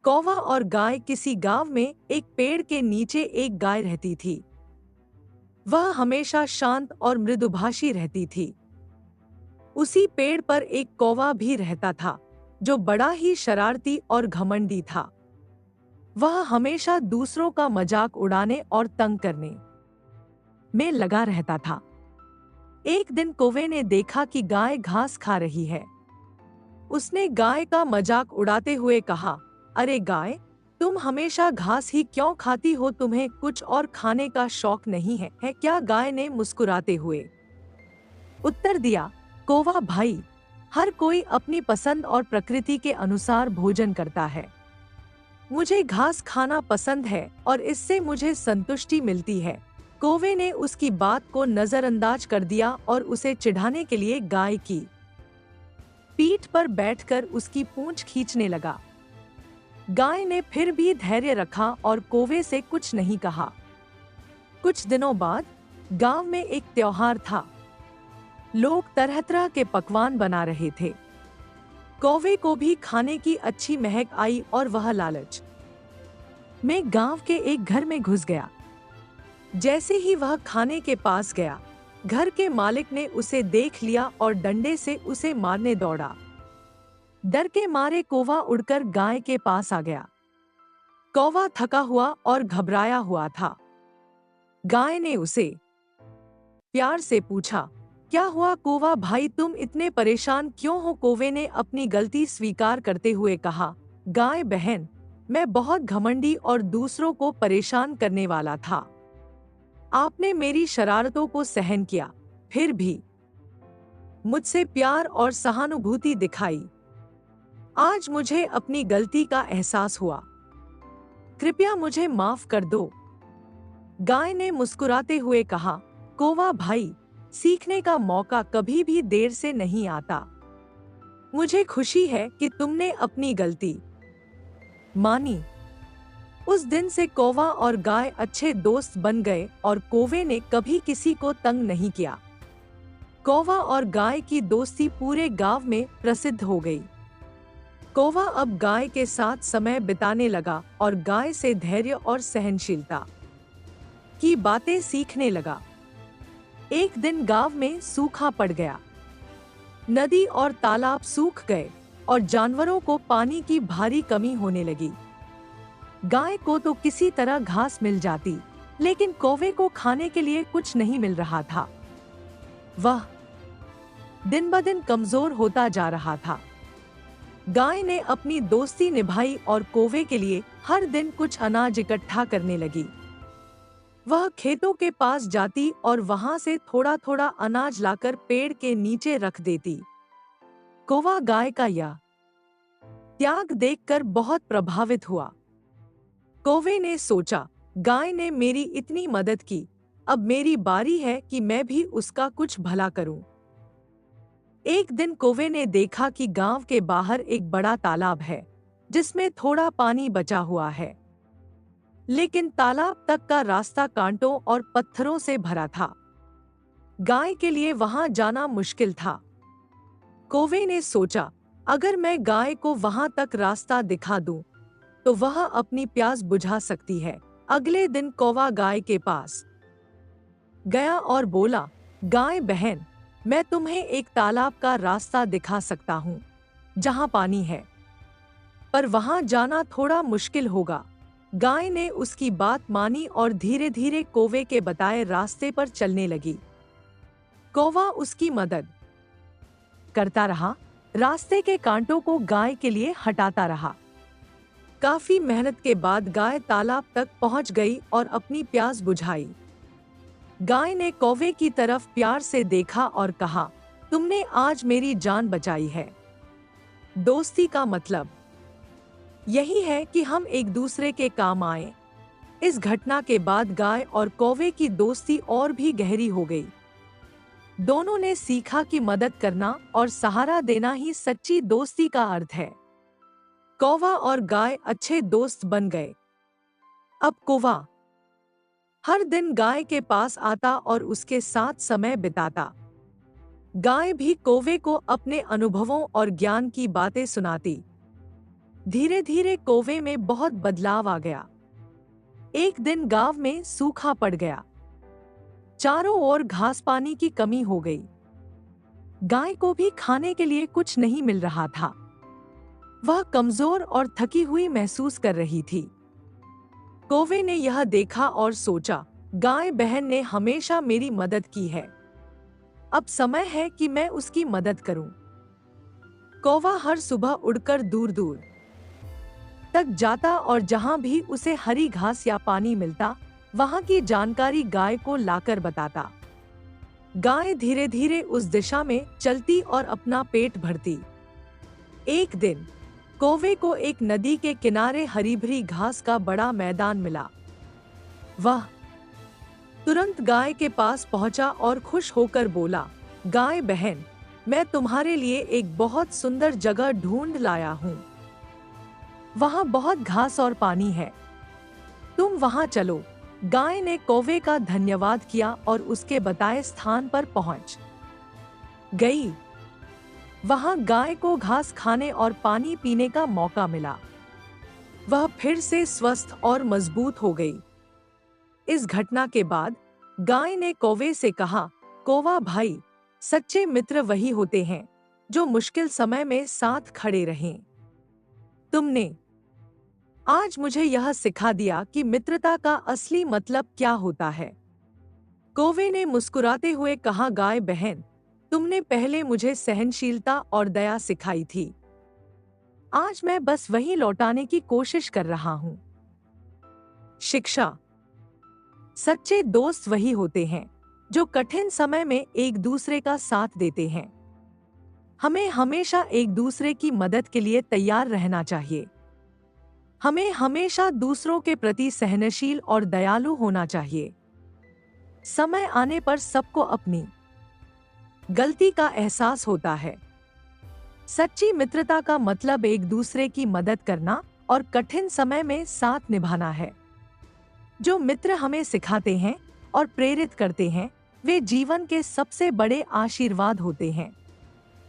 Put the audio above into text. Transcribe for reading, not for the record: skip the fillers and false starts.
कौवा और गाय किसी गांव में एक पेड़ के नीचे एक गाय रहती थी। वह हमेशा शांत और मृदुभाषी रहती थी। उसी पेड़ पर एक कौवा भी रहता था, जो बड़ा ही शरारती और घमंडी था। वह हमेशा दूसरों का मजाक उड़ाने और तंग करने में लगा रहता था। एक दिन कौवे ने देखा कि गाय घास खा रही है। उसने गाय का मजाक उड़ाते हुए कहा, अरे गाय, तुम हमेशा घास ही क्यों खाती हो? तुम्हें कुछ और खाने का शौक नहीं है क्या? गाय ने मुस्कुराते हुए उत्तर दिया, कौवा भाई, हर कोई अपनी पसंद और प्रकृति के अनुसार भोजन करता है। मुझे घास खाना पसंद है और इससे मुझे संतुष्टि मिलती है। कौवे ने उसकी बात को नजरअंदाज कर दिया और उसे चिढ़ाने के लिए गाय की पीठ पर बैठकर उसकी पूंछ खींचने लगा। गाय ने फिर भी धैर्य रखा और कौवे से कुछ नहीं कहा। कुछ दिनों बाद गांव में एक त्योहार था। लोग तरह तरह के पकवान बना रहे थे। कौवे को भी खाने की अच्छी महक आई और वह लालच में गांव के एक घर में घुस गया। जैसे ही वह खाने के पास गया, घर के मालिक ने उसे देख लिया और डंडे से उसे मारने दौड़ा। डर के मारे कौवा उड़कर गाय के पास आ गया। कौवा थका हुआ और घबराया हुआ था। गाय ने उसे प्यार से पूछा, क्या हुआ कौवा भाई, तुम इतने परेशान क्यों हो? कौवे ने अपनी गलती स्वीकार करते हुए कहा, गाय बहन, मैं बहुत घमंडी और दूसरों को परेशान करने वाला था। आपने मेरी शरारतों को सहन किया, फिर भी मुझसे प्यार और सहानुभूति दिखाई। आज मुझे अपनी गलती का एहसास हुआ। कृपया मुझे माफ कर दो। गाय ने मुस्कुराते हुए कहा, कौवा भाई, सीखने का मौका कभी भी देर से नहीं आता। मुझे खुशी है कि तुमने अपनी गलती मानी। उस दिन से कौवा और गाय अच्छे दोस्त बन गए और कौवे ने कभी किसी को तंग नहीं किया। कौवा और गाय की दोस्ती पूरे गांव में प्रसिद्ध हो गई। कौवा अब गाय के साथ समय बिताने लगा और गाय से धैर्य और सहनशीलता की बातें सीखने लगा। एक दिन गांव में सूखा पड़ गया। नदी और तालाब सूख गए और जानवरों को पानी की भारी कमी होने लगी। गाय को तो किसी तरह घास मिल जाती, लेकिन कौवे को खाने के लिए कुछ नहीं मिल रहा था। वह दिन ब दिन कमजोर होता जा रहा था। गाय ने अपनी दोस्ती निभाई और कौवे के लिए हर दिन कुछ अनाज इकट्ठा करने लगी। वह खेतों के पास जाती और वहां से थोड़ा थोड़ा अनाज लाकर पेड़ के नीचे रख देती। कौवा गाय का यह त्याग देखकर बहुत प्रभावित हुआ। कौवे ने सोचा, गाय ने मेरी इतनी मदद की, अब मेरी बारी है कि मैं भी उसका कुछ भला करूं। एक दिन कौवे ने देखा कि गांव के बाहर एक बड़ा तालाब है, जिसमें थोड़ा पानी बचा हुआ है, लेकिन तालाब तक का रास्ता कांटों और पत्थरों से भरा था। गाय के लिए वहां जाना मुश्किल था। कौवे ने सोचा, अगर मैं गाय को वहां तक रास्ता दिखा दूं, तो वह अपनी प्यास बुझा सकती है। अगले दिन कौवा गाय के पास गया और बोला, गाय बहन, मैं तुम्हें एक तालाब का रास्ता दिखा सकता हूँ, जहाँ पानी है, पर वहां जाना थोड़ा मुश्किल होगा। गाय ने उसकी बात मानी और धीरे धीरे कौवे के बताए रास्ते पर चलने लगी। कौवा उसकी मदद करता रहा, रास्ते के कांटों को गाय के लिए हटाता रहा। काफी मेहनत के बाद गाय तालाब तक पहुंच गई और अपनी प्यास बुझाई। गाय ने कौवे की तरफ प्यार से देखा और कहा, तुमने आज मेरी जान बचाई है। दोस्ती का मतलब यही है कि हम एक दूसरे के काम आए। इस घटना के बाद गाय और कौवे की दोस्ती और भी गहरी हो गई। दोनों ने सीखा कि मदद करना और सहारा देना ही सच्ची दोस्ती का अर्थ है। कौवा और गाय अच्छे दोस्त बन गए। अब कौवा हर दिन गाय के पास आता और उसके साथ समय बिताता। गाय भी कौवे को अपने अनुभवों और ज्ञान की बातें सुनाती। धीरे धीरे कौवे में बहुत बदलाव आ गया। एक दिन गांव में सूखा पड़ गया। चारों ओर घास पानी की कमी हो गई। गाय को भी खाने के लिए कुछ नहीं मिल रहा था। वह कमजोर और थकी हुई महसूस कर रही थी। कौवे ने यह देखा और सोचा, गाय बहन ने हमेशा मेरी मदद की है, अब समय है कि मैं उसकी मदद करूं। कौवा हर सुबह उड़कर दूर दूर तक जाता और जहां भी उसे हरी घास या पानी मिलता, वहां की जानकारी गाय को लाकर बताता। गाय धीरे धीरे उस दिशा में चलती और अपना पेट भरती। एक दिन कौवे को एक नदी के किनारे हरी भरी घास का बड़ा मैदान मिला। वह तुरंत गाय के पास पहुंचा और खुश होकर बोला, गाय बहन, मैं तुम्हारे लिए एक बहुत सुंदर जगह ढूंढ लाया हूं। वहां बहुत घास और पानी है, तुम वहां चलो। गाय ने कौवे का धन्यवाद किया और उसके बताए स्थान पर पहुंच गई। वहां गाय को घास खाने और पानी पीने का मौका मिला। वह फिर से स्वस्थ और मजबूत हो गई। इस घटना के बाद गाय ने कौवे से कहा, कौवा भाई, सच्चे मित्र वही होते हैं जो मुश्किल समय में साथ खड़े रहें। तुमने आज मुझे यह सिखा दिया कि मित्रता का असली मतलब क्या होता है। कौवे ने मुस्कुराते हुए कहा, गाय बहन, तुमने पहले मुझे सहनशीलता और दया सिखाई थी। आज मैं बस वही लौटाने की कोशिश कर रहा हूं। शिक्षा। सच्चे दोस्त वही होते हैं जो कठिन समय में एक दूसरे का साथ देते हैं। हमें हमेशा एक दूसरे की मदद के लिए तैयार रहना चाहिए। हमें हमेशा दूसरों के प्रति सहनशील और दयालु होना चाहिए। समय आने पर सबको अपनी गलती का एहसास होता है। सच्ची मित्रता का मतलब एक दूसरे की मदद करना और कठिन समय में साथ निभाना है। जो मित्र हमें सिखाते हैं और प्रेरित करते हैं, वे जीवन के सबसे बड़े आशीर्वाद होते हैं।